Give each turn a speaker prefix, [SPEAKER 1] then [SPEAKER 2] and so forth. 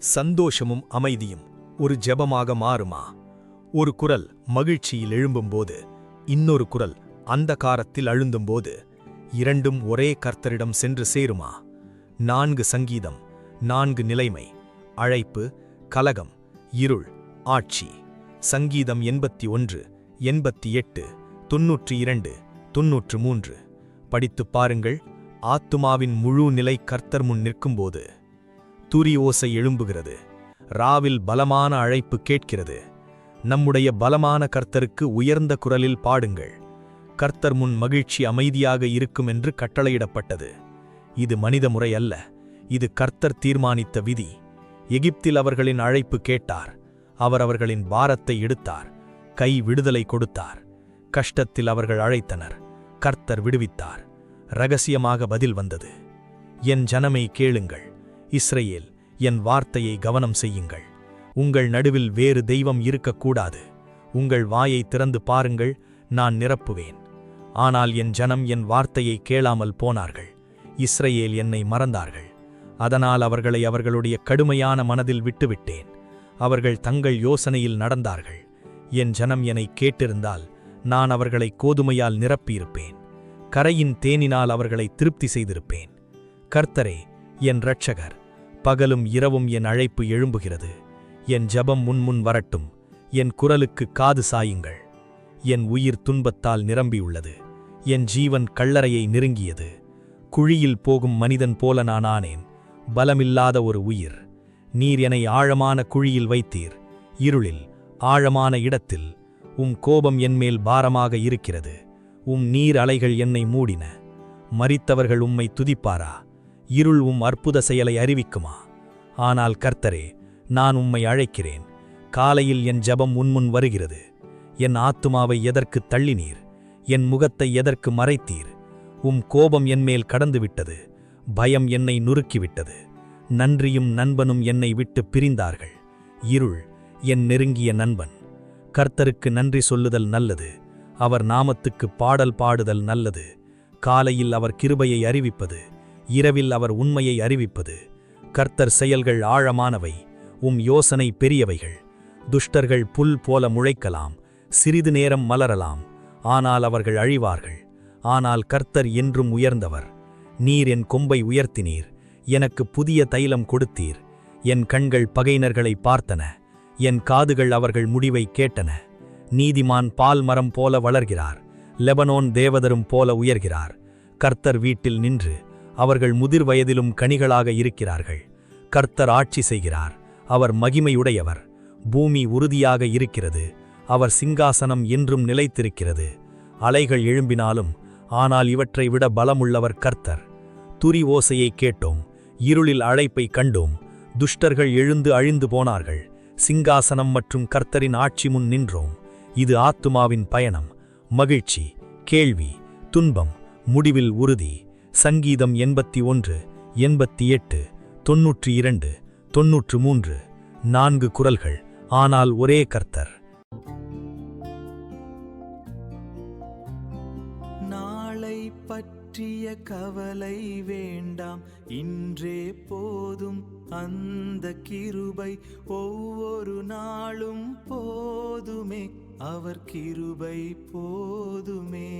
[SPEAKER 1] சந்தோஷமும் அமைதியும் ஒரு ஜெபமாக மாறுமா? ஒரு குரல் மகிழ்ச்சியில் எழும்பும்போது இன்னொரு குரல் அந்தகாரத்தில் அழுந்தும்போது இரண்டும் ஒரே கர்த்தரிடம் சென்று சேருமா? 4 சங்கீதம், 4 நிலைமை, அழைப்பு, கலகம், இருள், ஆட்சி. சங்கீதம் 81, 88, 92, 93. படித்துப் பாருங்கள். ஆத்துமாவின் முழு நிலை கர்த்தர் முன் நிற்கும்போது துரி ஓசை எழும்புகிறது. ராவில் பலமான அழைப்பு கேட்கிறது. நம்முடைய பலமான கர்த்தருக்கு உயர்ந்த குரலில் பாடுங்கள். கர்த்தர் முன் மகிழ்ச்சி அமைதியாக இருக்கும் என்று கட்டளையிடப்பட்டது. இது மனித முறை அல்ல, இது கர்த்தர் தீர்மானித்த விதி. எகிப்தில் அவர்களின் அழைப்பு கேட்டார். அவர் அவர்களின் பாரத்தை எடுத்தார். கை விடுதலை கொடுத்தார். கஷ்டத்தில் அவர்கள் அழைத்தனர். கர்த்தர் விடுவித்தார். இரகசியமாக பதில் வந்தது. என் ஜனமே கேளுங்கள், இஸ்ரயேல், என் வார்த்தையை கவனம் செய்யுங்கள். உங்கள் நடுவில் வேறு தெய்வம் இருக்கக்கூடாது. உங்கள் வாயை திறந்து பாருங்கள், நான் நிரப்புவேன். ஆனால் என் ஜனம் என் வார்த்தையை கேளாமல் போனார்கள். இஸ்ரயேல் என்னை மறந்தார்கள். அதனால் அவர்களை அவர்களுடைய கடுமையான மனதில் விட்டுவிட்டேன். அவர்கள் தங்கள் யோசனையில் நடந்தார்கள். என் ஜனம் என்னை கேட்டிருந்தால் நான் அவர்களை கோதுமையால் நிரப்பியிருப்பேன். கரையின் தேனினால் அவர்களை திருப்தி செய்திருப்பேன். கர்த்தரே என் இரட்சகர், பகலும் இரவும் என் அழைப்பு எழும்புகிறது. என் ஜெபம் முன்முன் வரட்டும். என் குரலுக்கு காது சாயுங்கள். என் உயிர் துன்பத்தால் நிரம்பியுள்ளது. என் ஜீவன் கல்லறையை நெருங்கியது. குழியில் போகும் மனிதன் போல நான் ஆனேன், பலமில்லாத ஒரு உயிர். நீர் என்னை ஆழமான குழியில் வைத்தீர், இருளில் ஆழமான இடத்தில். கோபம் என்மேல் பாரமாக இருக்கிறது. நீர் அலைகள் என்னை மூடின. மரித்தவர்கள் உம்மை துதிப்பாரா? இருள் அற்புத செயலை அறிவிக்குமா? ஆனால் கர்த்தரே, நான் உம்மை அழைக்கிறேன். காலையில் என் ஜெபம் முன் வருகிறது. என் ஆத்துமாவை எதற்கு தள்ளினீர்? என் முகத்தை எதற்கு மறைத்தீர்? கோபம் என்மேல் கடந்துவிட்டது. பயம் என்னை நுறுக்கிவிட்டது. நன்றியும் நண்பனும் என்னை விட்டு பிரிந்தார்கள். இருள் என் நெருங்கிய நண்பன். கர்த்தருக்கு நன்றி சொல்லுதல் நல்லது. அவர் நாமத்துக்கு பாடல் பாடுதல் நல்லது. காலையில் அவர் கிருபையை அறிவிப்பது, இரவில் அவர் உண்மையை அறிவிப்பது. கர்த்தர் செயல்கள் ஆழமானவை, யோசனை பெரியவைகள். துஷ்டர்கள் புல் போல முளைக்கலாம், சிறிது நேரம் மலரலாம், ஆனால் அவர்கள் அழிவார்கள். ஆனால் கர்த்தர் என்றும் உயர்ந்தவர். நீர் என் கொம்பை உயர்த்தினீர், எனக்கு புதிய தைலம் கொடுத்தீர். என் கண்கள் பகைஞர்களை பார்த்தன, என் காதுகள் அவர்கள் முடிவை கேட்டன. நீதிமான் பால் மரம் போல வளர்கிறார், லெபனோன் தேவதரும் போல உயர்கிறார். கர்த்தர் வீட்டில் நின்று அவர்கள் முதிர் வயதிலும் கனிகளாக இருக்கிறார்கள். கர்த்தர் ஆட்சி செய்கிறார், அவர் மகிமையுடையவர். பூமி உறுதியாக இருக்கிறது, அவர் சிங்காசனம் என்றும் நிலைத்திருக்கிறது. அலைகள் எழும்பினாலும், ஆனால் இவற்றை விட பலமுள்ளவர் கர்த்தர். துரி ஓசையை கேட்டோம், இருளில் அழைப்பை கண்டோம். துஷ்டர்கள் எழுந்து அழிந்து போனார்கள். சிங்காசனம் மற்றும் கர்த்தரின் ஆட்சி முன் நின்றோம். இது ஆத்துமாவின் பயணம். மகிழ்ச்சி, கேள்வி, துன்பம், முடிவில் உறுதி. சங்கீதம் 81, 88, 92, 93. 4 குரல்கள், ஆனால் ஒரே கர்த்தர்.
[SPEAKER 2] நாளை பற்றிய கவலை வேண்டாம், இன்றே போதும் அந்த கிருபை. ஒவ்வொரு நாளும் போதுமே, அவர் கிருபை போதுமே.